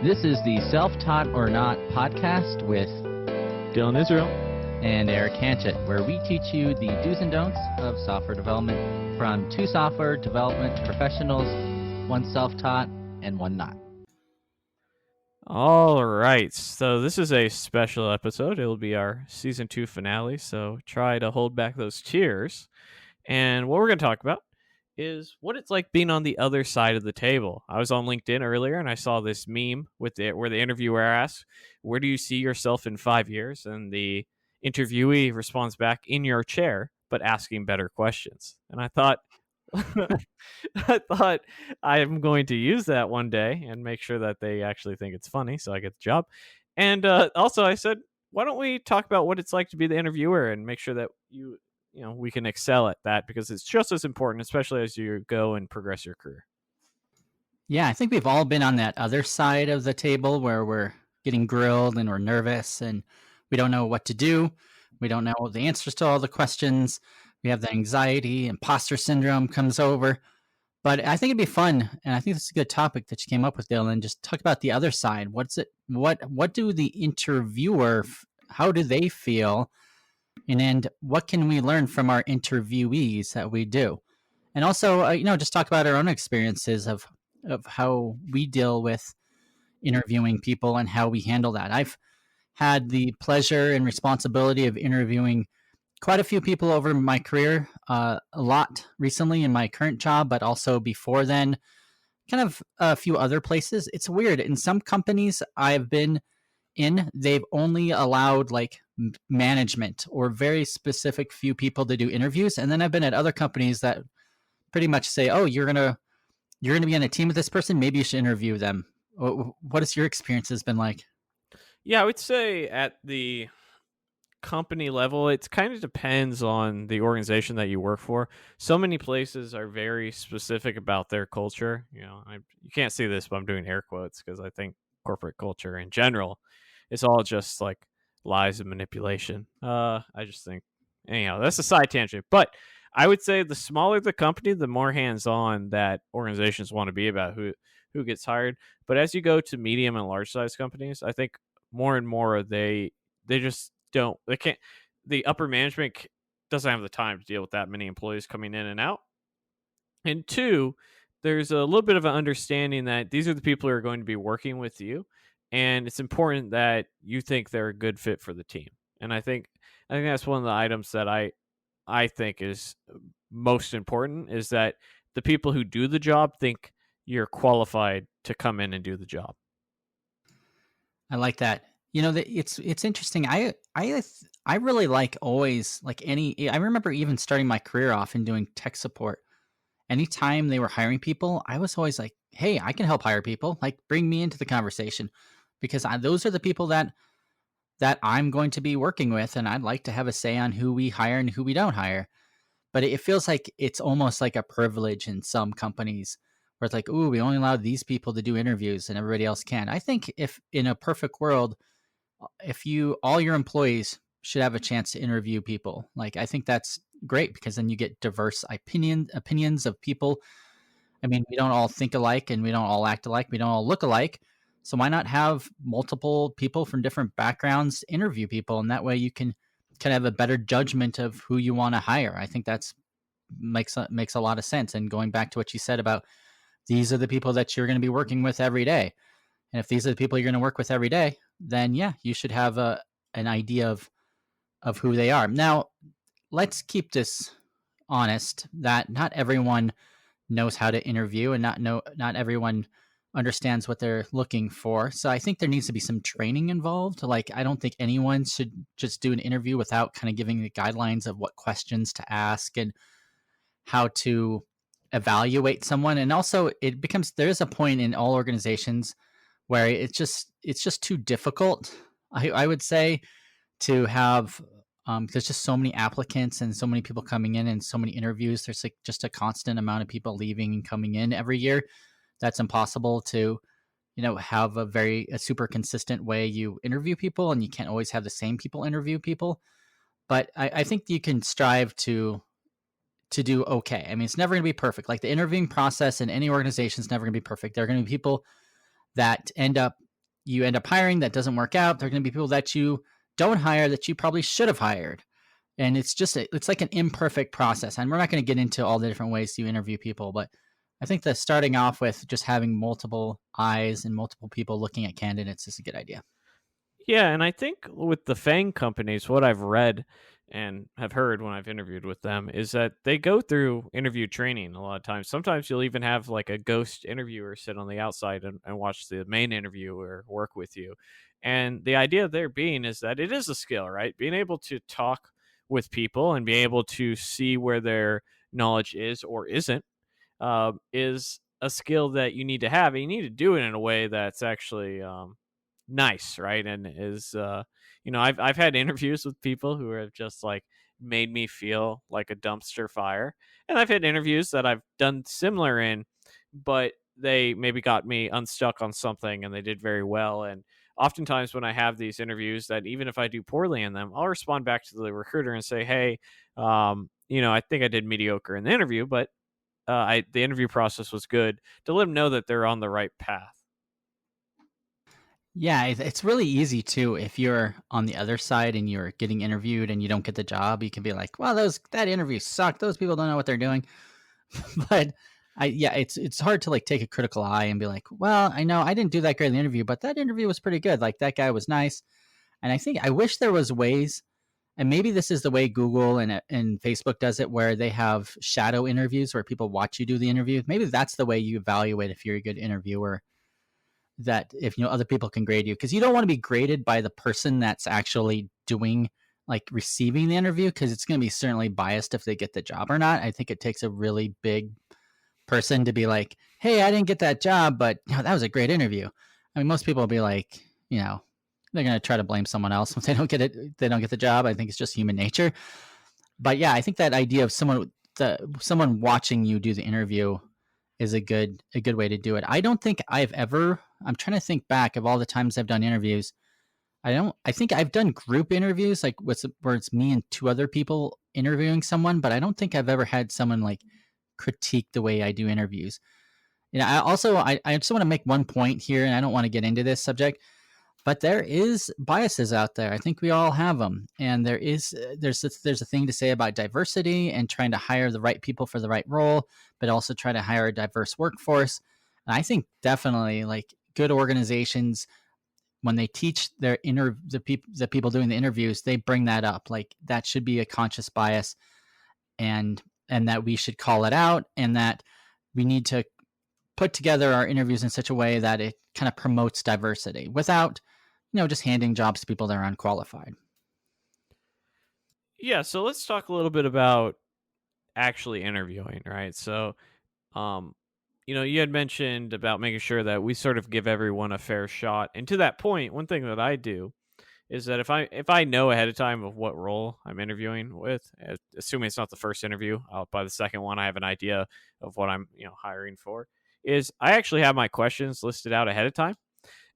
This is the Self-Taught or Not podcast with Dylan Israel and Eric Hanchett, where we teach you the do's and don'ts of software development from two software development professionals, one self-taught and one not. All right, so this is a special episode. It'll be our season 2 finale, so try to hold back those tears. And what we're going to talk about is what it's like being on the other side of the table. I was on LinkedIn earlier and I saw this meme with where the interviewer asks, "Where do you see yourself in 5 years?" And the interviewee responds back, "In your chair, but asking better questions." And I thought, I'm going to use that one day and make sure that they actually think it's funny, so I get the job. And also, I said, why don't we talk about what it's like to be the interviewer and make sure that we can excel at that, because it's just as important, especially as you go and progress your career. Yeah, I think we've all been on that other side of the table where we're getting grilled and we're nervous and we don't know what to do. We don't know the answers to all the questions. We have the anxiety, imposter syndrome comes over. But I think it'd be fun, and I think this is a good topic that you came up with, Dylan. Just talk about the other side. What's it? What do the interviewer? How do they feel? And what can we learn from our interviewees that we do? And also, just talk about our own experiences of how we deal with interviewing people and how we handle that. I've had the pleasure and responsibility of interviewing quite a few people over my career, a lot recently in my current job, but also before then, kind of a few other places. It's weird. In some companies I've been in, they've only allowed like management or very specific few people to do interviews. And then I've been at other companies that pretty much say, "Oh, you're gonna be on a team with this person. Maybe you should interview them." What has your experiences been like? Yeah, I would say at the company level, it kind of depends on the organization that you work for. So many places are very specific about their culture. You can't see this, but I'm doing air quotes because I think corporate culture in general is all just like lies and manipulation. I just think, anyhow, that's a side tangent. But I would say the smaller the company, the more hands-on that organizations want to be about who gets hired. But as you go to medium and large size companies, I think more and more they just don't, they can't, the upper management doesn't have the time to deal with that many employees coming in and out. And two, there's a little bit of an understanding that these are the people who are going to be working with you, and it's important that you think they're a good fit for the team. And I think that's one of the items that I think is most important, is that the people who do the job think you're qualified to come in and do the job. I like that. It's interesting. I really like always like I remember even starting my career off in doing tech support. Anytime they were hiring people, I was always like, "Hey, I can help hire people. Like, bring me into the conversation," because those are the people that I'm going to be working with, and I'd like to have a say on who we hire and who we don't hire. But it feels like it's almost like a privilege in some companies where it's like, "Ooh, we only allow these people to do interviews and everybody else can." I think if in a perfect world, if all your employees should have a chance to interview people, like, I think that's great, because then you get diverse opinions of people. I mean, we don't all think alike and we don't all act alike. We don't all look alike. So why not have multiple people from different backgrounds interview people? And that way you can kind of have a better judgment of who you want to hire. I think that's makes a lot of sense. And going back to what you said about these are the people that you're going to be working with every day. And if these are the people you're going to work with every day, then yeah, you should have an idea of who they are. Now, let's keep this honest, that not everyone knows how to interview, and not everyone understands what they're looking for. So I think there needs to be some training involved. Like, I don't think anyone should just do an interview without kind of giving the guidelines of what questions to ask and how to evaluate someone. And also there is a point in all organizations where it's just too difficult, I would say, to have, there's just so many applicants and so many people coming in and so many interviews. There's like just a constant amount of people leaving and coming in every year. That's impossible to, have a super consistent way you interview people, and you can't always have the same people interview people. But I think you can strive to do okay. I mean, it's never going to be perfect. Like, the interviewing process in any organization is never going to be perfect. There are going to be people that end up you end up hiring that doesn't work out. There are going to be people that you don't hire that you probably should have hired. And it's like an imperfect process. And we're not going to get into all the different ways you interview people, but I think that starting off with just having multiple eyes and multiple people looking at candidates is a good idea. Yeah, and I think with the FANG companies, what I've read and have heard when I've interviewed with them is that they go through interview training a lot of times. Sometimes you'll even have like a ghost interviewer sit on the outside and watch the main interviewer work with you. And the idea there being is that it is a skill, right? Being able to talk with people and be able to see where their knowledge is or isn't is a skill that you need to have. And you need to do it in a way that's actually nice, right? And is I've had interviews with people who have just like made me feel like a dumpster fire, and I've had interviews that I've done similar in, but they maybe got me unstuck on something and they did very well. And oftentimes when I have these interviews, that even if I do poorly in them, I'll respond back to the recruiter and say, hey, I think I did mediocre in the interview, but the interview process was good, to let them know that they're on the right path. Yeah, it's really easy too. If you're on the other side and you're getting interviewed and you don't get the job, you can be like, "Well, that interview sucked. Those people don't know what they're doing." But yeah, it's hard to like take a critical eye and be like, "Well, I know I didn't do that great in the interview, but that interview was pretty good. Like that guy was nice." And I wish there was ways, and maybe this is the way Google and Facebook does it, where they have shadow interviews where people watch you do the interview. Maybe that's the way you evaluate if you're a good interviewer, that if other people can grade you, because you don't want to be graded by the person that's actually doing, like, receiving the interview, because it's going to be certainly biased if they get the job or not. I think it takes a really big person to be like, hey, I didn't get that job, but that was a great interview. I mean, most people will be like, they're going to try to blame someone else if they don't get the job. I think it's just human nature. But yeah, I think that idea of someone watching you do the interview is a good way to do it. I don't think I've ever. I'm trying to think back of all the times I've done interviews. I think I've done group interviews, like where it's me and two other people interviewing someone, but I don't think I've ever had someone like critique the way I do interviews. I just want to make one point here, and I don't want to get into this subject, but there is biases out there. I think we all have them, and there's a thing to say about diversity and trying to hire the right people for the right role, but also try to hire a diverse workforce. And I think definitely, like, good organizations, when they teach the people doing the interviews, they bring that up. Like, that should be a conscious bias, and that we should call it out, and that we need to put together our interviews in such a way that it kind of promotes diversity without, just handing jobs to people that are unqualified. Yeah, so let's talk a little bit about actually interviewing, right? So, um, you had mentioned about making sure that we sort of give everyone a fair shot. And to that point, one thing that I do is that if I know ahead of time of what role I'm interviewing with, assuming it's not the first interview, by the second one I have an idea of what I'm hiring for. Is I actually have my questions listed out ahead of time,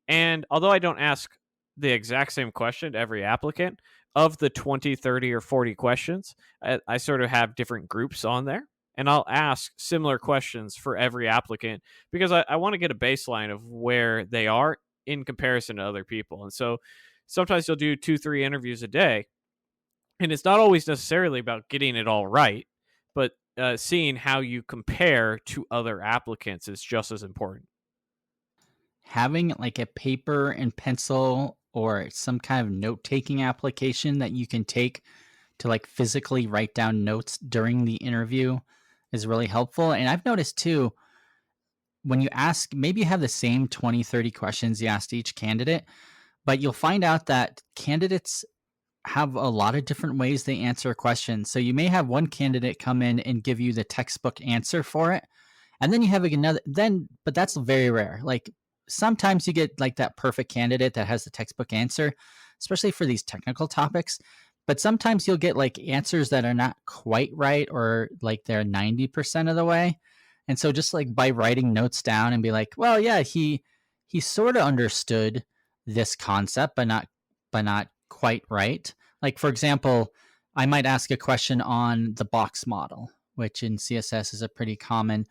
and although I don't ask the exact same question to every applicant, of the 20, 30, or 40 questions, I sort of have different groups on there. And I'll ask similar questions for every applicant because I want to get a baseline of where they are in comparison to other people. And so sometimes you'll do 2, 3 interviews a day. And it's not always necessarily about getting it all right, but seeing how you compare to other applicants is just as important. Having like a paper and pencil or some kind of note-taking application that you can take to like physically write down notes during the interview is really helpful. And I've noticed too, when you ask, maybe you have the same 20, 30 questions you asked each candidate, but you'll find out that candidates have a lot of different ways they answer a question. So you may have one candidate come in and give you the textbook answer for it, and then you have another, but that's very rare. Like, sometimes you get like that perfect candidate that has the textbook answer, especially for these technical topics. But sometimes you'll get like answers that are not quite right, or like they're 90% of the way. And so just like by writing notes down and be like, well, yeah, he sort of understood this concept, but not quite right. Like, for example, I might ask a question on the box model, which in CSS is a pretty common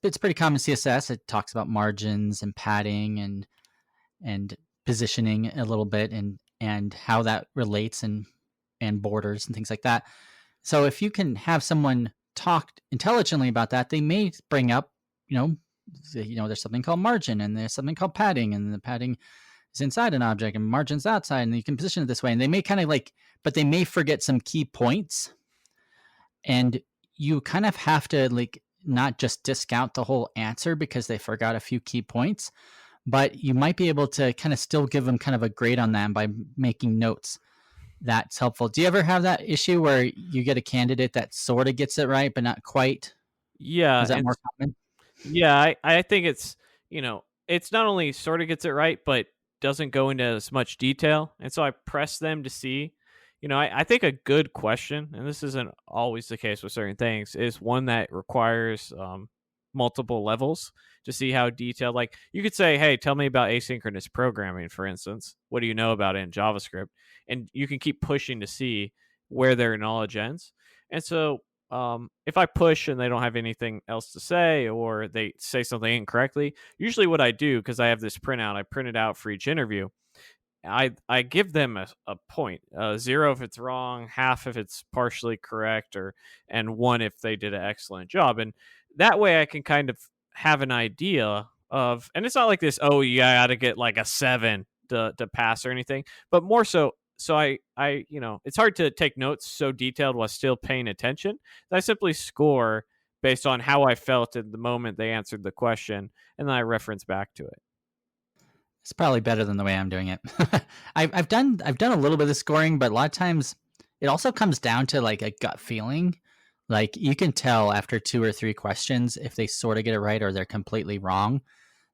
it's pretty common CSS. It talks about margins and padding, and and positioning a little bit, and how that relates, and borders and things like that. So if you can have someone talk intelligently about that, they may bring up, you know, there's something called margin, and there's something called padding, and the padding is inside an object and margin's outside, and you can position it this way. And they may kind of like, but they may forget some key points, and you kind of have to like not just discount the whole answer because they forgot a few key points, but you might be able to kind of still give them kind of a grade on them by making notes. That's helpful. Do you ever have that issue where you get a candidate that sort of gets it right but not quite? Yeah, Is that and more common? yeah, I think it's, it's not only sort of gets it right, but doesn't go into as much detail. And so I press them to see. I think a good question, and this isn't always the case with certain things, is one that requires multiple levels to see how detailed. Like you could say, "Hey, tell me about asynchronous programming, for instance. What do you know about it in JavaScript?" And you can keep pushing to see where their knowledge ends. And so if I push and they don't have anything else to say, or they say something incorrectly, usually what I do, because I have this printout, I print it out for each interview. I give them a point, 0 if it's wrong, half if it's partially correct, or and 1 if they did an excellent job. And that way I can kind of have an idea of, and it's not like this, oh, you got to get like a 7 to pass or anything, but more so. So it's hard to take notes so detailed while still paying attention. I simply score based on how I felt at the moment they answered the question, and then I reference back to it. It's probably better than the way I'm doing it. I've done a little bit of scoring, but a lot of times it also comes down to like a gut feeling. Like you can tell after two or three questions if they sort of get it right or they're completely wrong.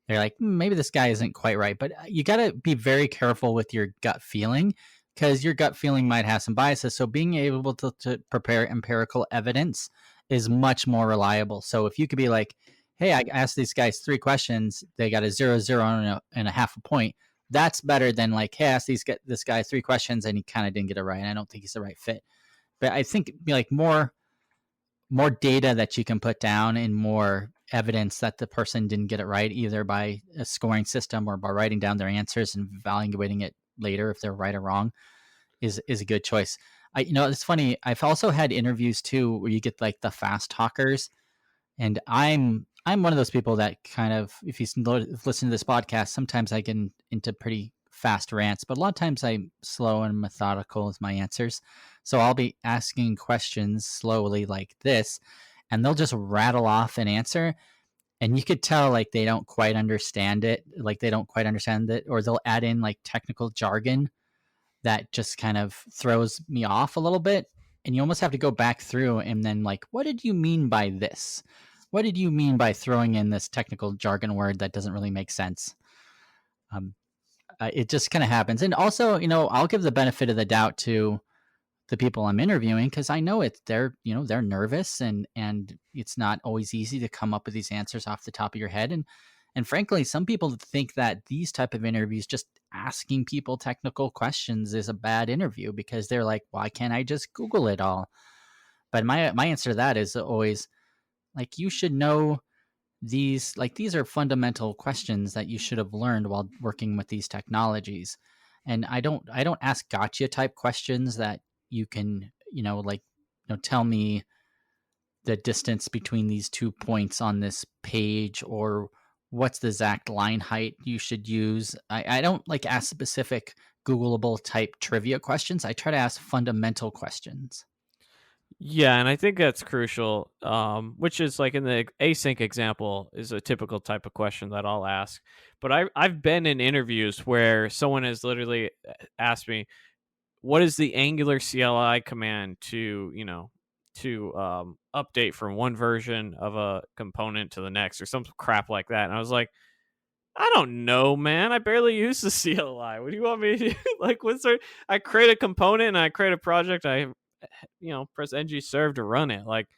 They're like, maybe this guy isn't quite right. But you got to be very careful with your gut feeling because your gut feeling might have some biases. So being able to prepare empirical evidence is much more reliable. So if you could be like, hey, I asked these guys three questions, they got a 0, 0, and a half a point. That's better than like, hey, I asked this guy three questions and he kind of didn't get it right. And I don't think he's the right fit. But I think like more data that you can put down and more evidence that the person didn't get it right, either by a scoring system or by writing down their answers and evaluating it later if they're right or wrong, is a good choice. It's funny. I've also had interviews too where you get like the fast talkers, and I'm one of those people that kind of, if you listen to this podcast, sometimes I get into pretty fast rants, but a lot of times I'm slow and methodical with my answers. So I'll be asking questions slowly like this, and they'll just rattle off an answer. And you could tell like they don't quite understand it, or they'll add in like technical jargon that just kind of throws me off a little bit. And you almost have to go back through and then like, what did you mean by this? What did you mean by throwing in this technical jargon word that doesn't really make sense? Um, it just kind of happens. And also, I'll give the benefit of the doubt to the people I'm interviewing because I know they're nervous, and it's not always easy to come up with these answers off the top of your head. And frankly, some people think that these type of interviews, just asking people technical questions, is a bad interview because they're like, why can't I just Google it all? But my answer to that is always like, you should know these are fundamental questions that you should have learned while working with these technologies. And I don't ask gotcha type questions that you can, tell me the distance between these 2 points on this page, or what's the exact line height you should use. I don't like ask specific Googleable type trivia questions. I try to ask fundamental questions. Yeah, and I think that's crucial. Which is like in the async example is a typical type of question that I'll ask. But I've been in interviews where someone has literally asked me, "What is the Angular CLI command to update from one version of a component to the next," or some crap like that? And I was like, I don't know, man. I barely use the CLI. What do you want me to do? Like, what's there? I create a component and I create a project. Press ng serve to run it. Like,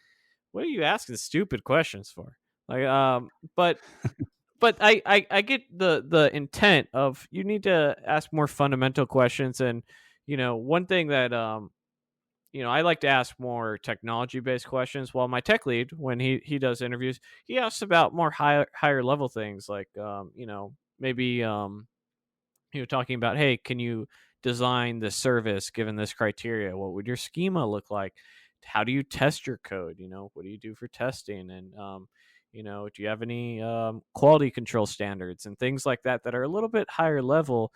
what are you asking stupid questions for? Like, but I get the intent of, you need to ask more fundamental questions. And one thing that I like to ask more technology based questions. While my tech lead, when he does interviews, he asks about more higher level things, like maybe talking about, hey, can you design this service given this criteria? What would your schema look like? How do you test your code? What do you do for testing? And do you have any quality control standards and things like that that are a little bit higher level?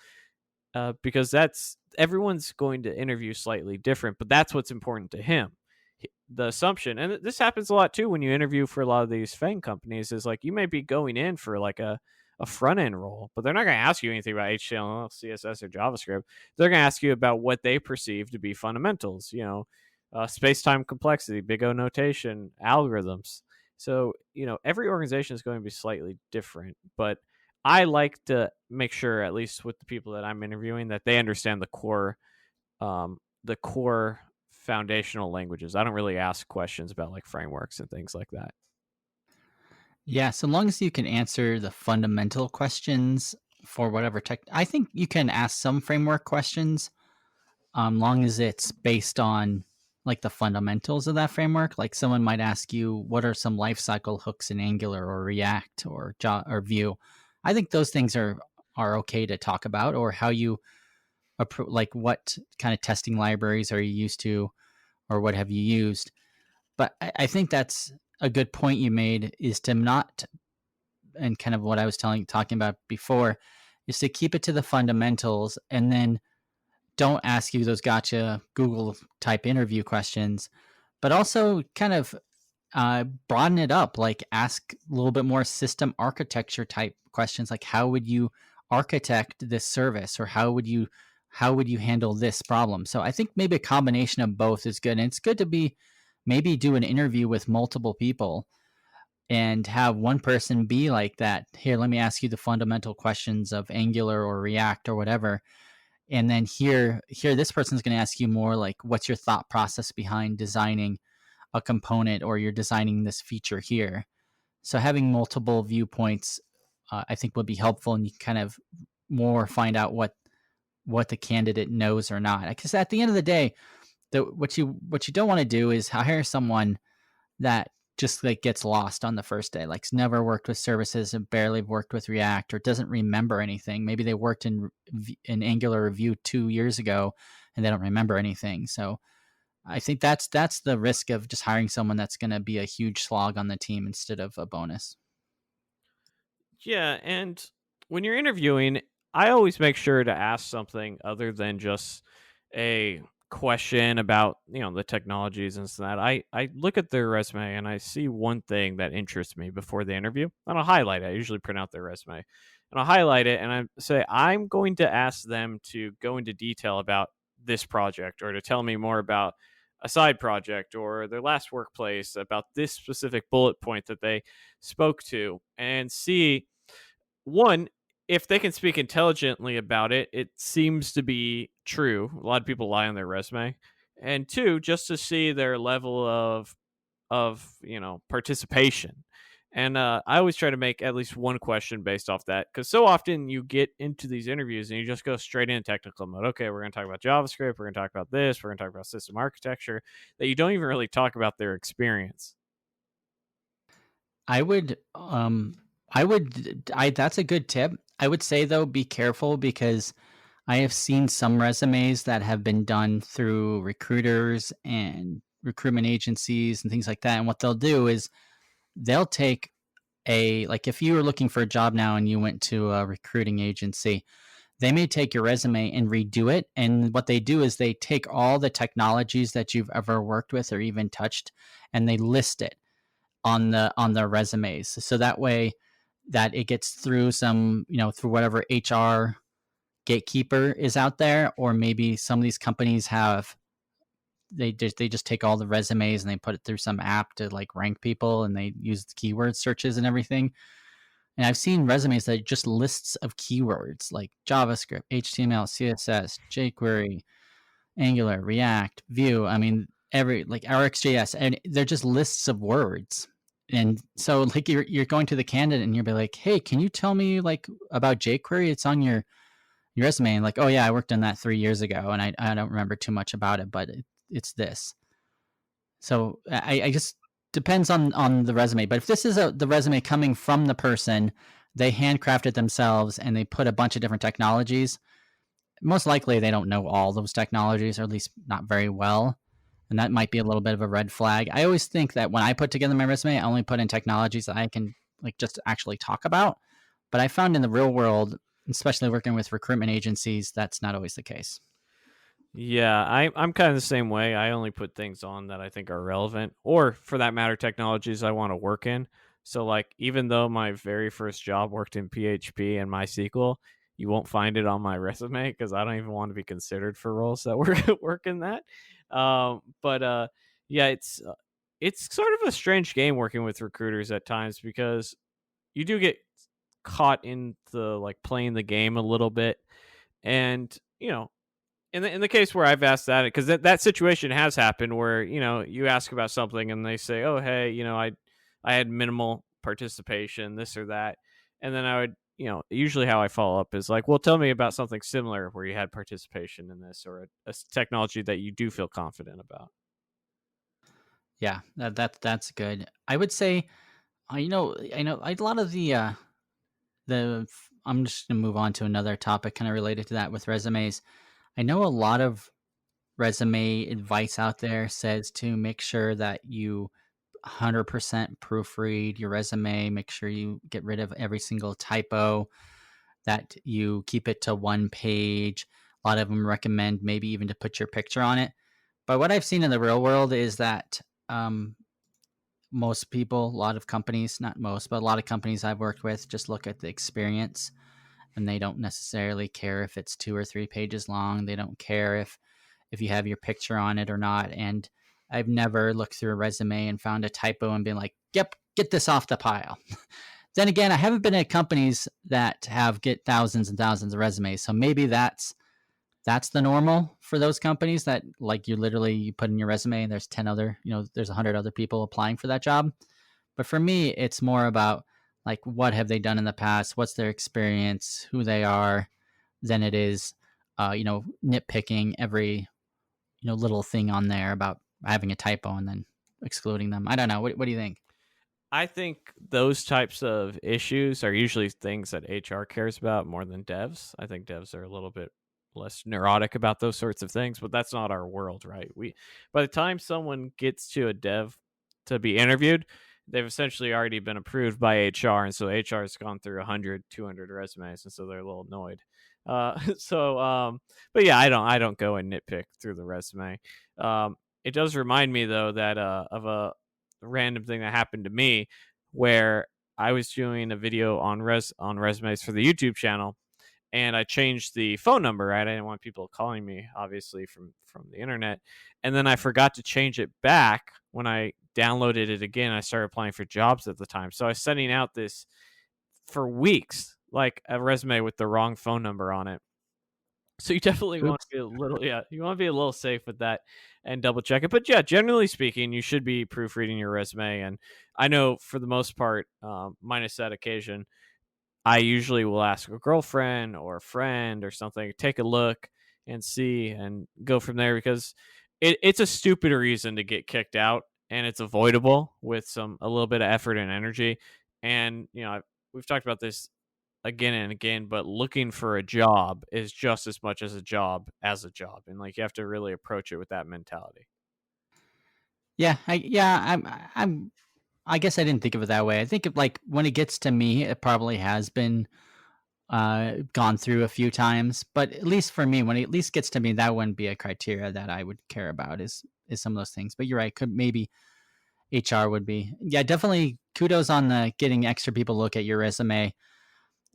Because that's everyone's going to interview slightly different, but that's what's important to him. The assumption, and this happens a lot too when you interview for a lot of these FANG companies, is like you may be going in for like a front end role, but they're not going to ask you anything about HTML, CSS, or JavaScript. They're going to ask you about what they perceive to be fundamentals, space time complexity, big O notation, algorithms. So, every organization is going to be slightly different, but I like to make sure, at least with the people that I'm interviewing, that they understand the core foundational languages. I don't really ask questions about like frameworks and things like that. Yeah, so long as you can answer the fundamental questions for whatever tech, I think you can ask some framework questions, long as it's based on like the fundamentals of that framework. Like someone might ask you, what are some lifecycle hooks in Angular or React or or Vue? I think those things are okay to talk about, or how you like what kind of testing libraries are you used to, or what have you used. But I think that's a good point you made, is to not, and kind of what I was talking about before, is to keep it to the fundamentals, and then don't ask you those gotcha Google type interview questions, but also kind of broaden it up. Like ask a little bit more system architecture type questions, like how would you architect this service, or how would you handle this problem. So I think maybe a combination of both is good, and it's good to be maybe do an interview with multiple people and have one person be like that. Here, let me ask you the fundamental questions of Angular or React or whatever. And then here this person's going to ask you more like, what's your thought process behind designing a component, or you're designing this feature here. So having multiple viewpoints, I think would be helpful, and you kind of more find out what the candidate knows or not. Because at the end of the day, what you don't want to do is hire someone that just like gets lost on the first day, like's never worked with services and barely worked with React, or doesn't remember anything. Maybe they worked in Angular Vue 2 years ago and they don't remember anything. So I think that's the risk of just hiring someone that's going to be a huge slog on the team instead of a bonus. Yeah, and when you're interviewing, I always make sure to ask something other than just a question about, the technologies and so that. I look at their resume and I see one thing that interests me before the interview, and I'll highlight it. I usually print out their resume. And I'll highlight it and I say I'm going to ask them to go into detail about this project, or to tell me more about a side project or their last workplace, about this specific bullet point that they spoke to, and see, one, if they can speak intelligently about it, it seems to be true. A lot of people lie on their resume. And two, just to see their level of participation. And I always try to make at least one question based off that, because so often you get into these interviews and you just go straight into technical mode. Okay, we're going to talk about JavaScript, we're going to talk about this, we're going to talk about system architecture, that you don't even really talk about their experience. I would I that's a good tip. I would say though, be careful, because I have seen some resumes that have been done through recruiters and recruitment agencies and things like that. And what they'll do is they'll take like if you were looking for a job now and you went to a recruiting agency, they may take your resume and redo it. And what they do is they take all the technologies that you've ever worked with or even touched, and they list it on their resumes. So that way that it gets through some, through whatever HR gatekeeper is out there, or maybe some of these companies have, they just take all the resumes and they put it through some app to like rank people, and they use keyword searches and everything. And I've seen resumes that are just lists of keywords like JavaScript, HTML, CSS, jQuery, Angular, React, Vue. I mean, every like RxJS, and they're just lists of words. And so like you're going to the candidate and you'll be like, hey, can you tell me like about jQuery? It's on your resume. And like, oh yeah, I worked on that 3 years ago, and I don't remember too much about it, but it's this. So I just depends on the resume. But if this is the resume coming from the person they handcrafted themselves and they put a bunch of different technologies. Most likely, they don't know all those technologies, or at least not very well. And that might be a little bit of a red flag. I always think that when I put together my resume, I only put in technologies that I can like just actually talk about. But I found in the real world, especially working with recruitment agencies, that's not always the case. Yeah, I'm kind of the same way. I only put things on that I think are relevant, or for that matter, technologies I want to work in. So, like, even though my very first job worked in PHP and MySQL, you won't find it on my resume because I don't even want to be considered for roles that work in that. But yeah, it's sort of a strange game working with recruiters at times because you do get caught in the like playing the game a little bit, and in the case where I've asked that, because that situation has happened where you ask about something and they say, "Oh, hey, I had minimal participation, this or that," and then I would, usually how I follow up is like, "Well, tell me about something similar where you had participation in this or a technology that you do feel confident about." Yeah, that's good. I would say, I know a lot of the. I'm just gonna move on to another topic, kind of related to that with resumes. I know a lot of resume advice out there says to make sure that you 100% proofread your resume, make sure you get rid of every single typo, that you keep it to one page. A lot of them recommend maybe even to put your picture on it. But what I've seen in the real world is that um, most people, a lot of companies, not most, but a lot of companies I've worked with just look at the experience, and they don't necessarily care if it's 2 or 3 pages long. They don't care if you have your picture on it or not. And I've never looked through a resume and found a typo and been like, "Yep, get this off the pile." Then again, I haven't been at companies that have get thousands and thousands of resumes, so maybe that's the normal for those companies that like you put in your resume and there's 10 other, there's 100 other people applying for that job. But for me, it's more about like what have they done in the past, what's their experience, who they are, than it is nitpicking every little thing on there about having a typo and then excluding them. I don't know. What do you think? I think those types of issues are usually things that HR cares about more than devs. I think devs are a little bit less neurotic about those sorts of things, but that's not our world, right? By the time someone gets to a dev to be interviewed, they've essentially already been approved by HR, and so HR has gone through 100, 200 resumes, and so they're a little annoyed. But yeah, I don't go and nitpick through the resume. It does remind me though that of a random thing that happened to me where I was doing a video on resumes for the YouTube channel, and I changed the phone number. Right, I didn't want people calling me, obviously from the internet, and then I forgot to change it back when I downloaded it again. I started applying for jobs at the time, so I was sending out this for weeks, like a resume with the wrong phone number on it. So you definitely want Oops. to be a little, yeah, you want to be a little safe with that and double check it. But yeah, generally speaking, you should be proofreading your resume. And I know for the most part, minus that occasion, I usually will ask a girlfriend or a friend or something, take a look and see and go from there because it's a stupid reason to get kicked out and it's avoidable with a little bit of effort and energy. And, we've talked about this again and again, but looking for a job is just as much as a job as a job. And like you have to really approach it with that mentality. I guess I didn't think of it that way. I think of like when it gets to me, it probably has been gone through a few times, but at least for me, when it at least gets to me, that wouldn't be a criteria that I would care about is some of those things. But you're right, could maybe HR would be. Yeah, definitely kudos on the getting extra people to look at your resume.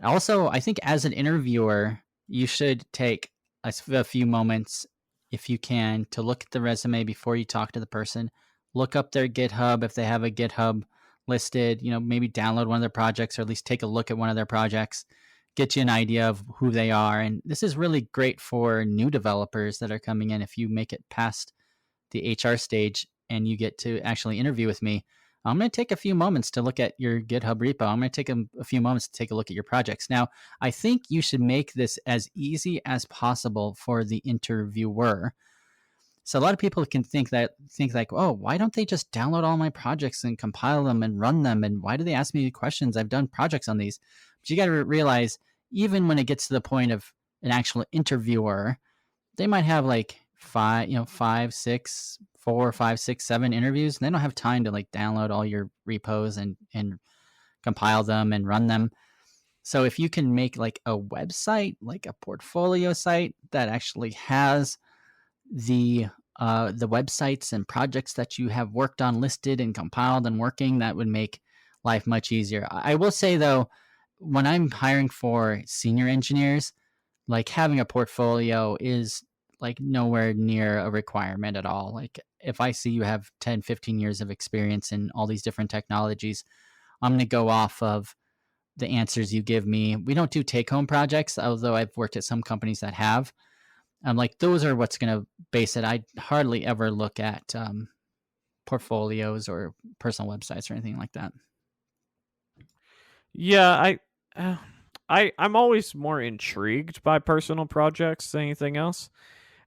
Also, I think as an interviewer, you should take a few moments, if you can, to look at the resume before you talk to the person. Look up their GitHub if they have a GitHub listed. Maybe download one of their projects or at least take a look at one of their projects. Get you an idea of who they are. And this is really great for new developers that are coming in. If you make it past the HR stage and you get to actually interview with me, I'm going to take a few moments to look at your GitHub repo. I'm going to take a few moments to take a look at your projects. Now, I think you should make this as easy as possible for the interviewer. So a lot of people can think like, oh, why don't they just download all my projects and compile them and run them? And why do they ask me questions? I've done projects on these. But you got to realize, even when it gets to the point of an actual interviewer, they might have like five, 4, 5, 6, 7 interviews. And they don't have time to like download all your repos and compile them and run them. So if you can make like a website, like a portfolio site that actually has the the websites and projects that you have worked on listed and compiled and working, that would make life much easier. I will say though, when I'm hiring for senior engineers, like having a portfolio is like nowhere near a requirement at all. Like if I see you have 10, 15 years of experience in all these different technologies, I'm going to go off of the answers you give me. We don't do take home projects, although I've worked at some companies that have. I'm like, those are what's going to base it. I hardly ever look at portfolios or personal websites or anything like that. Yeah, uh, I'm always more intrigued by personal projects than anything else.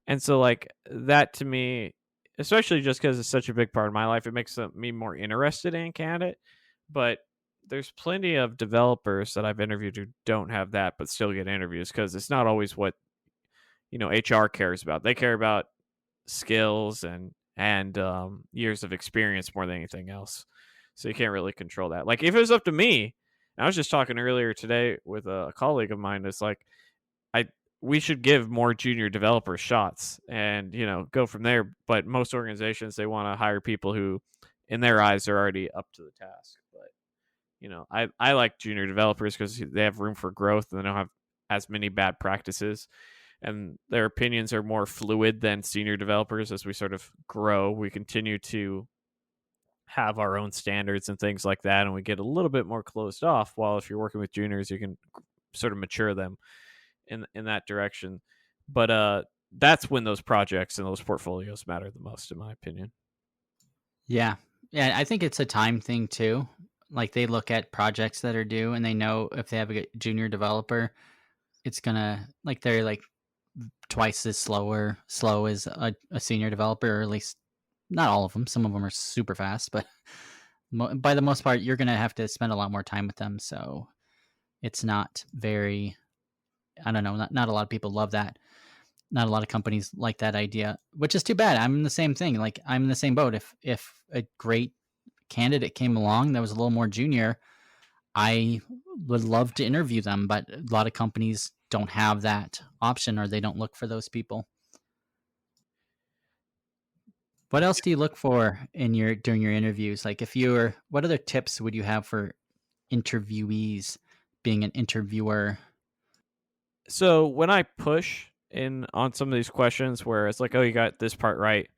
And so, like, that to me, especially just because it's such a big part of my life, it makes me more interested in candidate. But there's plenty of developers that I've interviewed who don't have that, but still get interviews because it's not always what HR cares about. They care about skills and years of experience more than anything else. So you can't really control that. Like if it was up to me, I was just talking earlier today with a colleague of mine. It's like I we should give more junior developers shots and go from there. But most organizations they want to hire people who, in their eyes, are already up to the task. But I like junior developers because they have room for growth and they don't have as many bad practices and their opinions are more fluid than senior developers. As we sort of grow, we continue to have our own standards and things like that, and we get a little bit more closed off. While if you're working with juniors, you can sort of mature them in that direction. But that's when those projects and those portfolios matter the most, in my opinion. Yeah. Yeah. I think it's a time thing too. Like they look at projects that are due and they know if they have a junior developer, it's gonna like they're like twice as slow as a senior developer, or at least not all of them. Some of them are super fast, but by the most part, you're gonna have to spend a lot more time with them. So it's not very. I don't know. Not a lot of people love that. Not a lot of companies like that idea, which is too bad. I'm in the same thing. Like I'm in the same boat. If a great candidate came along that was a little more junior, I would love to interview them, but a lot of companies don't have that option or they don't look for those people. What else do you look for in your during your interviews? Like if you were, what other tips would you have for interviewees being an interviewer? So when I push in on some of these questions, where it's like, "Oh, you got this part right,"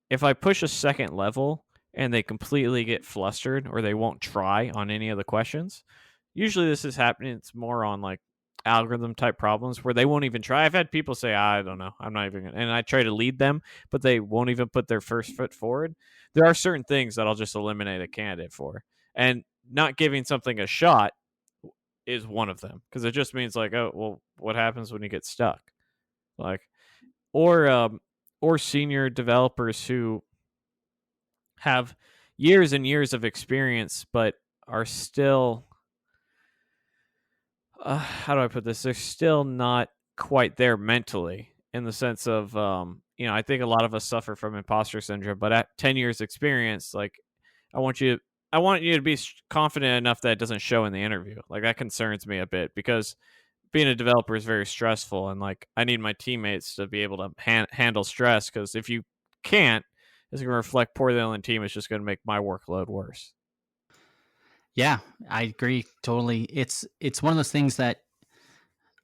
if I push a second level and they completely get flustered or they won't try on any of the questions, usually this is happening. It's more on like algorithm type problems where they won't even try. I've had people say, I don't know, I'm not even gonna, and I try to lead them, but they won't even put their first foot forward. There are certain things that I'll just eliminate a candidate for. And not giving something a shot is one of them because it just means like, oh, well, what happens when you get stuck? Like, or, or senior developers who have years and years of experience, but are still, how do I put this? They're still not quite there mentally in the sense of, I think a lot of us suffer from imposter syndrome, but at 10 years experience, like I want you, I want you to be confident enough that it doesn't show in the interview. Like that concerns me a bit because being a developer is very stressful and like I need my teammates to be able to handle stress because if you can't, it's going to reflect poorly on the team. It's just going to make my workload worse. Yeah, I agree totally. It's one of those things that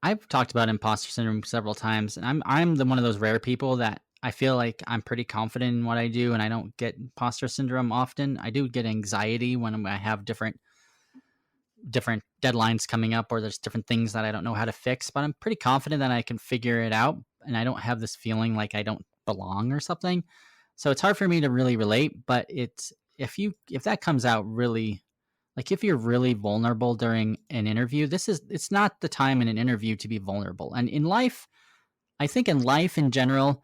I've talked about imposter syndrome several times, and I'm the one of those rare people that I feel like I'm pretty confident in what I do, and I don't get imposter syndrome often. I do get anxiety when I have different deadlines coming up, or there's different things that I don't know how to fix, but I'm pretty confident that I can figure it out, and I don't have this feeling like I don't belong or something. So it's hard for me to really relate, but it's if that comes out really, like if you're really vulnerable during an interview, it's not the time in an interview to be vulnerable. And in life, I think in life in general,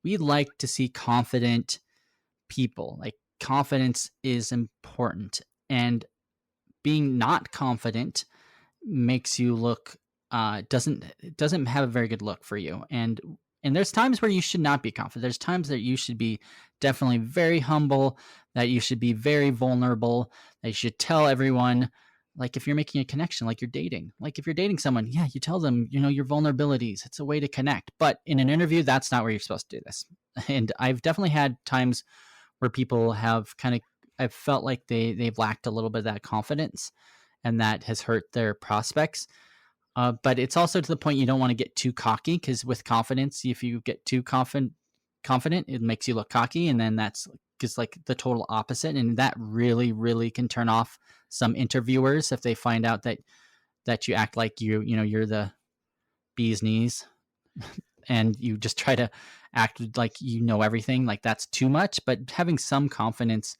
we like to see confident people. Like confidence is important. And being not confident makes you look doesn't have a very good look for you. And there's times where you should not be confident. There's times that you should be definitely very humble, that you should be very vulnerable, that you should tell everyone, like if you're making a connection, like you're dating. Like if you're dating someone, yeah, you tell them, your vulnerabilities. It's a way to connect. But in an interview, that's not where you're supposed to do this. And I've definitely had times where people have kind of I've felt like they've lacked a little bit of that confidence, and that has hurt their prospects. But it's also to the point you don't want to get too cocky, because with confidence, if you get too confident, it makes you look cocky, and then that's just like the total opposite, and that really, really can turn off some interviewers if they find out that you act like you're the bee's knees, and you just try to act like you know everything. Like that's too much. But having some confidence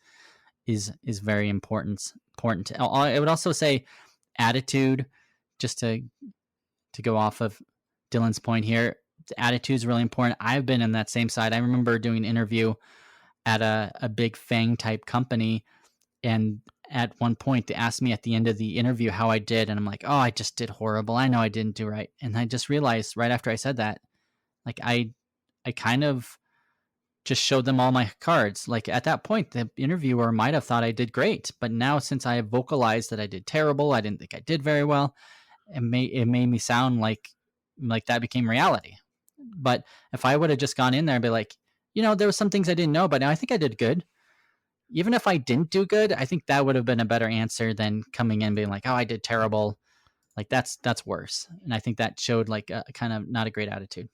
is very important. I would also say attitude, just to go off of Dylan's point here. The attitude is really important. I've been in that same side. I remember doing an interview at a big FANG type company, and at one point they asked me at the end of the interview how I did, and I'm like, oh, I just did horrible. I know I didn't do right. And I just realized right after I said that, like I kind of just showed them all my cards. Like at that point, the interviewer might have thought I did great, but now since I have vocalized that I did terrible, I didn't think I did very well, it made me sound like that became reality. But if I would have just gone in there and be like, there was some things I didn't know, but now I think I did good. Even if I didn't do good, I think that would have been a better answer than coming in being like, oh, I did terrible. Like that's worse. And I think that showed like a kind of not a great attitude.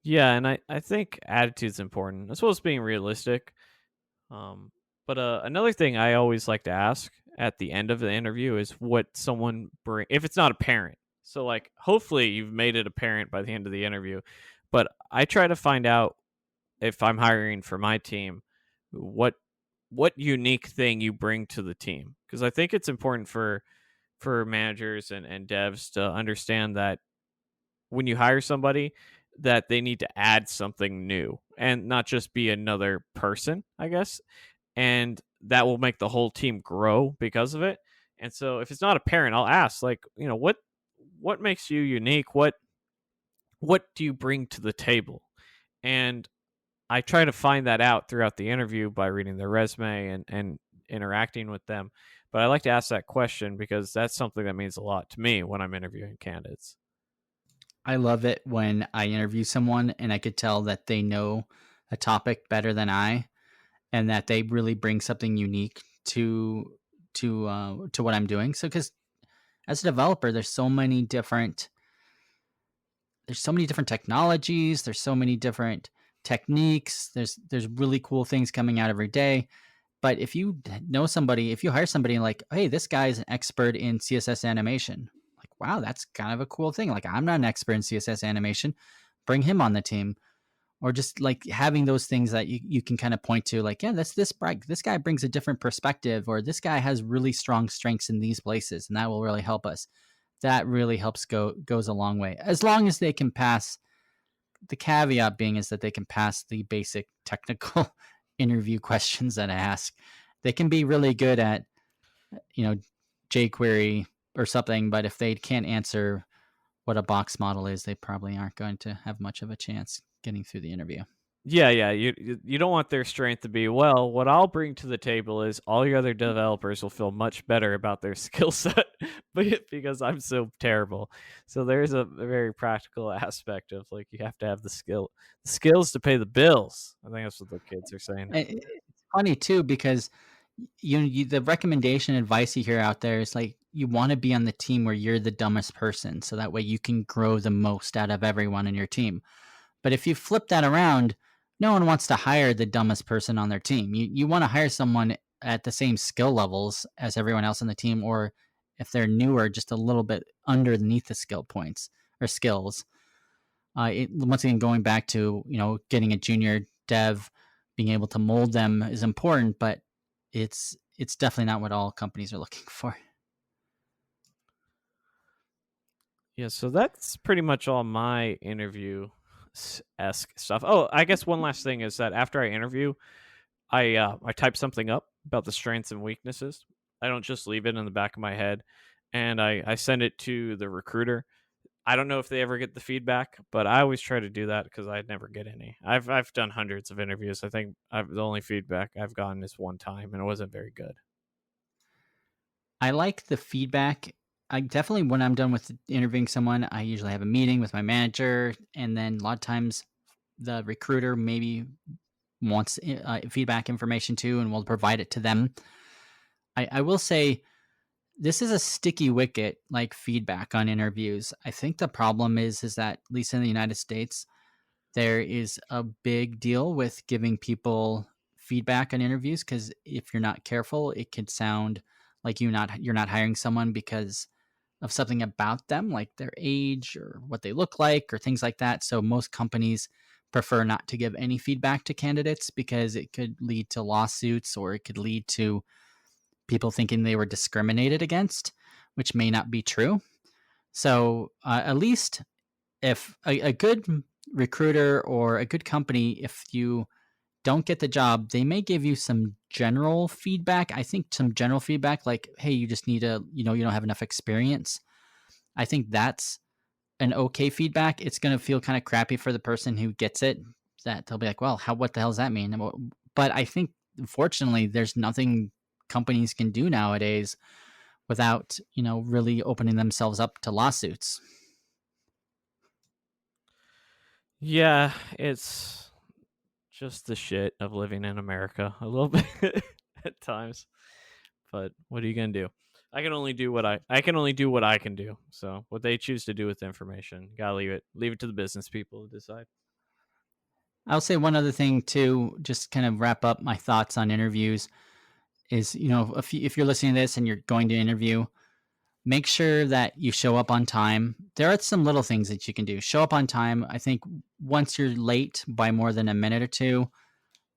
Yeah, and I think attitude's important as well as being realistic. Um, but another thing I always like to ask at the end of the interview is what someone bring if it's not apparent. So like hopefully you've made it apparent by the end of the interview, but I try to find out if I'm hiring for my team what unique thing you bring to the team, because I think it's important for managers and devs to understand that when you hire somebody that they need to add something new and not just be another person, I guess. And that will make the whole team grow because of it. And so if it's not apparent, I'll ask like, what makes you unique? What do you bring to the table? And I try to find that out throughout the interview by reading their resume and interacting with them. But I like to ask that question because that's something that means a lot to me when I'm interviewing candidates. I love it when I interview someone and I could tell that they know a topic better than I, and that they really bring something unique to what I'm doing. So, because as a developer, there's so many different technologies, there's so many different techniques, there's really cool things coming out every day. But if you hire somebody like, hey, this guy's an expert in CSS animation, like, wow, that's kind of a cool thing. Like, I'm not an expert in CSS animation, bring him on the team. Or just like having those things that you can kind of point to, like, yeah, this guy brings a different perspective, or this guy has really strong strengths in these places, and that will really help us. That really helps goes a long way, as long as they can pass. The caveat being is that they can pass the basic technical interview questions that I ask. They can be really good at, you know, jQuery or something, but if they can't answer what a box model is, they probably aren't going to have much of a chance getting through the interview. Yeah, yeah. You don't want their strength to be, well, what I'll bring to the table is all your other developers will feel much better about their skill set because I'm so terrible. So there's a very practical aspect of like you have to have the skills to pay the bills. I think that's what the kids are saying. It's funny too, because the recommendation advice you hear out there is like, you want to be on the team where you're the dumbest person, so that way you can grow the most out of everyone in your team. But if you flip that around, no one wants to hire the dumbest person on their team. You want to hire someone at the same skill levels as everyone else on the team, or if they're newer, just a little bit underneath the skill points or skills. Once again, going back to getting a junior dev, being able to mold them is important, but it's definitely not what all companies are looking for. Yeah, so that's pretty much all my interview esque stuff. Oh, I guess one last thing is that after I interview, I type something up about the strengths and weaknesses. I don't just leave it in the back of my head. and I send it to the recruiter. I don't know if they ever get the feedback, but I always try to do that because I never get any. I've done hundreds of interviews. I think the only feedback I've gotten is one time, and it wasn't very good. I like the feedback. I definitely, when I'm done with interviewing someone, I usually have a meeting with my manager, and then a lot of times the recruiter maybe wants feedback information too, and we'll provide it to them. I will say this is a sticky wicket, like feedback on interviews. I think the problem is that at least in the United States, there is a big deal with giving people feedback on interviews because if you're not careful, it could sound like you're not hiring someone because of something about them, like their age or what they look like or things like that. So most companies prefer not to give any feedback to candidates because it could lead to lawsuits or it could lead to people thinking they were discriminated against, which may not be true. So at least if a good recruiter or a good company, if you don't get the job, they may give you some general feedback. I think some general feedback like, hey, you just need to, you don't have enough experience. I think that's an okay feedback. It's going to feel kind of crappy for the person who gets it, that they'll be like, well, what the hell does that mean? But I think, fortunately, there's nothing companies can do nowadays without, really opening themselves up to lawsuits. Yeah, it's just the shit of living in America a little bit at times. But what are you gonna do? I can only do what I can do. So what they choose to do with the information, gotta leave it to the business people to decide. I'll say one other thing too, just kind of wrap up my thoughts on interviews is, if you're listening to this and you're going to interview, make sure that you show up on time. There are some little things that you can do. Show up on time. I think once you're late by more than a minute or two,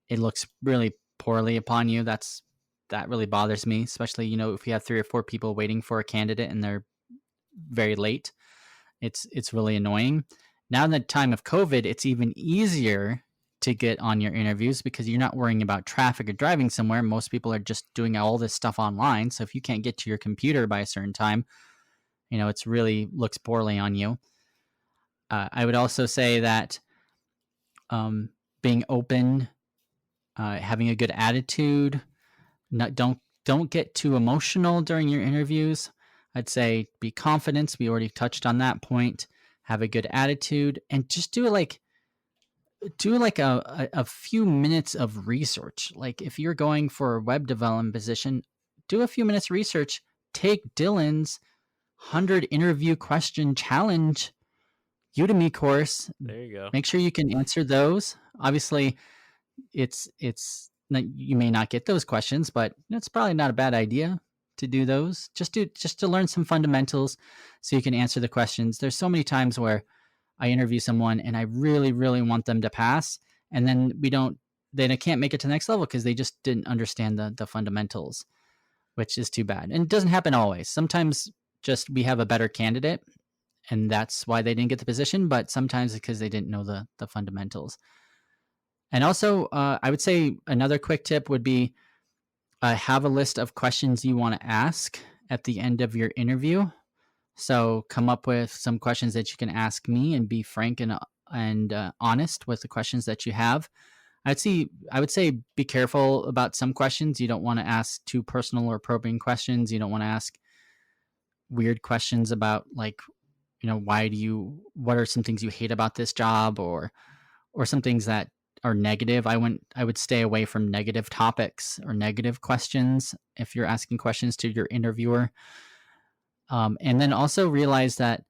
it looks really poorly upon you. That really bothers me, especially, if you have 3 or 4 people waiting for a candidate and they're very late. It's really annoying. Now in the time of COVID, it's even easier to get on your interviews because you're not worrying about traffic or driving somewhere. Most people are just doing all this stuff online. So if you can't get to your computer by a certain time, it's really looks poorly on you. I would also say that um, being open, having a good attitude, not don't get too emotional during your interviews. I'd say be confident. We already touched on that point. Have a good attitude, and just do like a few minutes of research. Like if you're going for a web development position, do a few minutes research. Take Dylan's 100 interview question challenge Udemy course. There you go. Make sure you can answer those. Obviously, you may not get those questions, but it's probably not a bad idea to do those. Just to learn some fundamentals so you can answer the questions. There's so many times where I interview someone and I really, really want them to pass, and then they can't make it to the next level because they just didn't understand the fundamentals, which is too bad. And it doesn't happen always. Sometimes just we have a better candidate and that's why they didn't get the position, but sometimes it's because they didn't know the fundamentals. And also, I would say another quick tip would be have a list of questions you want to ask at the end of your interview. So come up with some questions that you can ask me and be frank and honest with the questions that you have. I would say be careful about some questions. You don't want to ask too personal or probing questions. You don't want to ask weird questions about like, what are some things you hate about this job or some things that are negative. I would stay away from negative topics or negative questions if you're asking questions to your interviewer. And then also realize that,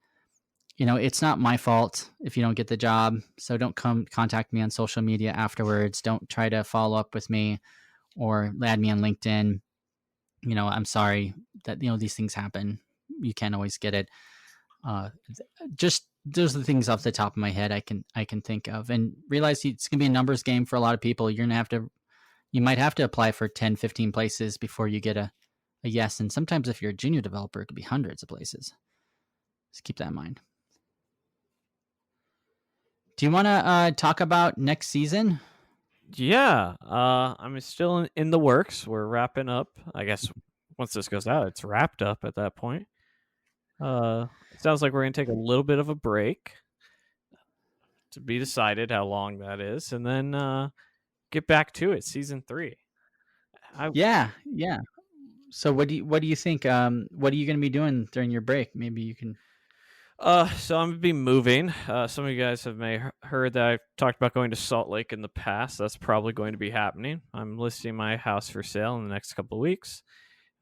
it's not my fault if you don't get the job. So don't come contact me on social media afterwards. Don't try to follow up with me or add me on LinkedIn. I'm sorry that, these things happen. You can't always get it. Just those are the things off the top of my head I can think of, and realize it's gonna be a numbers game for a lot of people. You might have to apply for 10, 15 places before you get a yes. And sometimes if you're a junior developer, it could be hundreds of places. Just keep that in mind. Do you want to talk about next season? Yeah, I'm still in the works. We're wrapping up. I guess once this goes out, it's wrapped up at that point. It sounds like we're gonna take a little bit of a break to be decided how long that is, and then get back to it. Season 3. I Yeah, yeah. So what do you think? What are you going to be doing during your break? Maybe you can. so I'm gonna be moving. Some of you guys have heard that I've talked about going to Salt Lake in the past. That's probably going to be happening. I'm listing my house for sale in the next couple of weeks.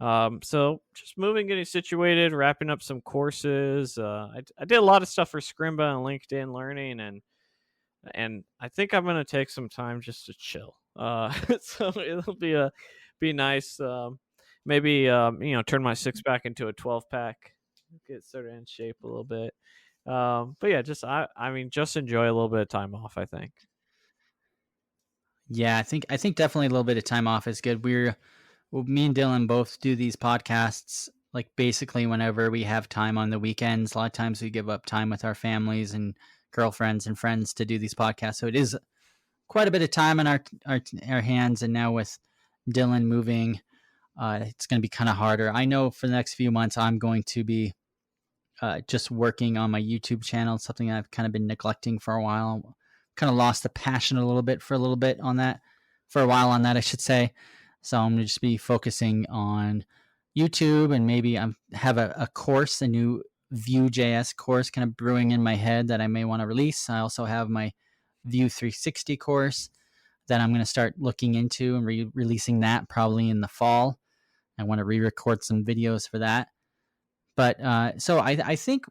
So just moving, getting situated, wrapping up some courses. I did a lot of stuff for Scrimba and LinkedIn Learning, and I think I'm gonna take some time just to chill. So it'll be nice. Maybe turn my six pack into a 12 pack, get sort of in shape a little bit. But yeah, just I mean, just enjoy a little bit of time off, I think. Yeah, I think definitely a little bit of time off is good. Well, me and Dylan both do these podcasts like basically whenever we have time on the weekends. A lot of times we give up time with our families and girlfriends and friends to do these podcasts. So it is quite a bit of time on our hands. And now with Dylan moving, it's going to be kind of harder. I know for the next few months I'm going to be just working on my YouTube channel. It's something I've kind of been neglecting for a while. Kind of lost the passion a little bit on that, for a while on that, I should say. So I'm going to just be focusing on YouTube, and maybe I have a course, a new Vue.js course kind of brewing in my head that I may want to release. I also have my Vue 360 course that I'm going to start looking into and releasing that probably in the fall. I want to re-record some videos for that. But so I think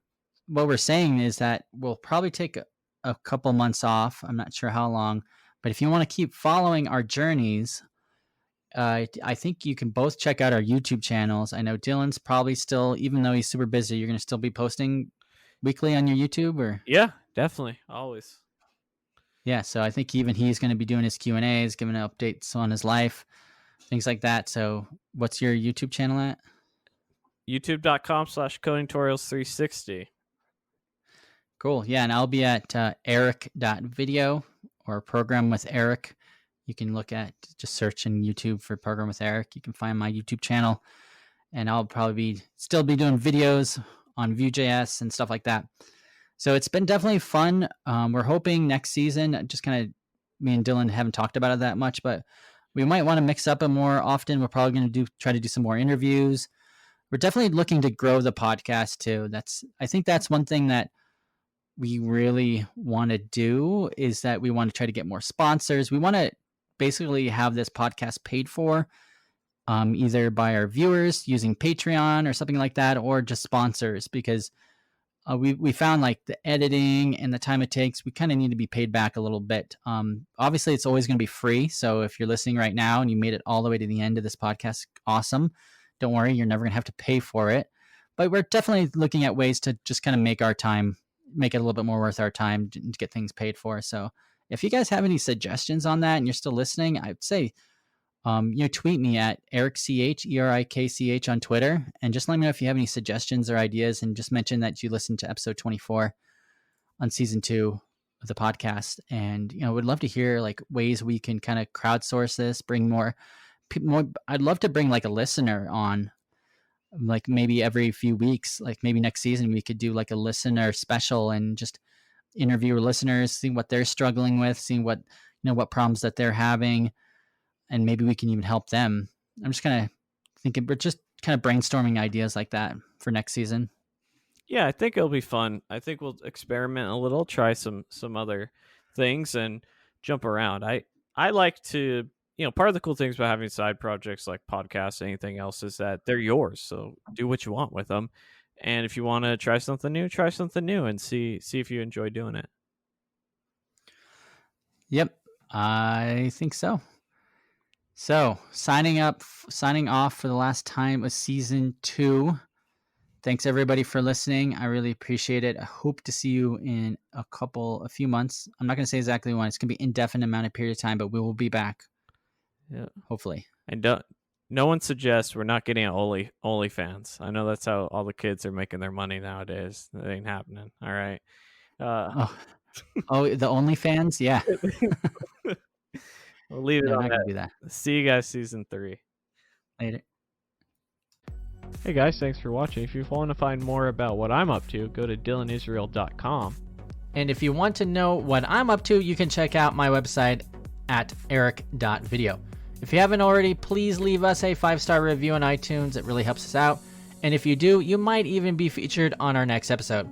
what we're saying is that we'll probably take a couple months off. I'm not sure how long, but if you want to keep following our journeys, I think you can both check out our YouTube channels. I know Dylan's probably still, even though he's super busy, you're going to still be posting weekly on your YouTube, or Yeah, definitely, always. yeah. So I think even he's going to be doing his Q&As, giving updates on his life, things like that. So what's your YouTube channel at? YouTube.com/codingtutorials360. Cool. Yeah, and I'll be at eric.video or Program with Eric. You can look at, just search in YouTube for Program with Eric. You can find my YouTube channel, and I'll probably still be doing videos on Vue.js and stuff like that. So it's been definitely fun. We're hoping next season, just kind of, me and Dylan haven't talked about it that much, but we might want to mix up it more often. We're probably going to try to do some more interviews. We're definitely looking to grow the podcast too. I think that's one thing that we really want to do, is that we want to try to get more sponsors. We want to basically have this podcast paid for, either by our viewers using Patreon or something like that, or just sponsors, because we found like the editing and the time it takes, we kind of need to be paid back a little bit. Obviously, it's always going to be free. So if you're listening right now and you made it all the way to the end of this podcast, awesome. Don't worry, you're never going to have to pay for it. But we're definitely looking at ways to just kind of make it a little bit more worth our time to get things paid for. So if you guys have any suggestions on that and you're still listening, I'd say tweet me at ErikCH on Twitter, and just let me know if you have any suggestions or ideas, and just mention that you listened to episode 24 on season 2 of the podcast. And would love to hear like ways we can kind of crowdsource this, bring more. I'd love to bring like a listener on, like maybe every few weeks, like maybe next season we could do like a listener special and just interview listeners, see what they're struggling with, seeing what problems that they're having, and maybe we can even help them. I'm just kind of thinking, we're just kind of brainstorming ideas like that for next season. Yeah, I think it'll be fun. I think we'll experiment a little, try some other things, and jump around. I like to, part of the cool things about having side projects like podcasts, anything else, is that they're yours. So do what you want with them, and if you want to try something new, and see if you enjoy doing it. Yep, I think so. So signing off for the last time of season 2. Thanks everybody for listening. I really appreciate it. I hope to see you in a few months. I'm not going to say exactly when. It's going to be indefinite amount of period of time, but we will be back. Yeah, hopefully. and no one suggests we're not getting OnlyFans. I know that's how all the kids are making their money nowadays. That ain't happening. All right. Oh, the OnlyFans? Yeah. We'll leave it No, on not going that. to do that. See you guys season 3. Later. Hey guys, thanks for watching. If you want to find more about what I'm up to, go to dylanisrael.com. And if you want to know what I'm up to, you can check out my website at eric.video. If you haven't already, please leave us a 5-star review on iTunes. It really helps us out. And if you do, you might even be featured on our next episode.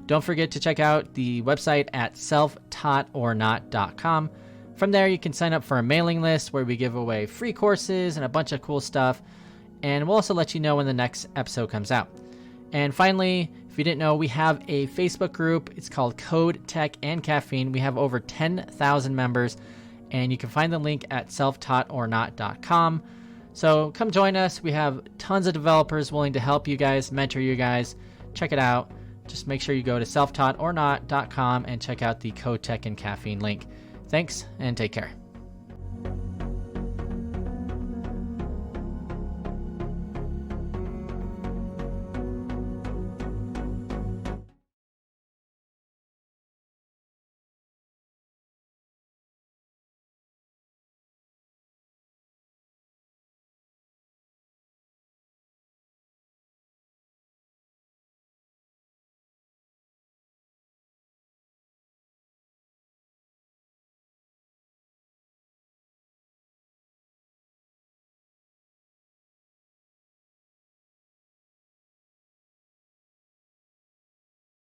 Don't forget to check out the website at selftaughtornot.com. From there, you can sign up for a mailing list where we give away free courses and a bunch of cool stuff. And we'll also let you know when the next episode comes out. And finally, if you didn't know, we have a Facebook group. It's called Code, Tech, and Caffeine. We have over 10,000 members, and you can find the link at selftaughtornot.com. So come join us. We have tons of developers willing to help you guys, mentor you guys. Check it out. Just make sure you go to selftaughtornot.com and check out the Code, Tech, and Caffeine link. Thanks, and take care.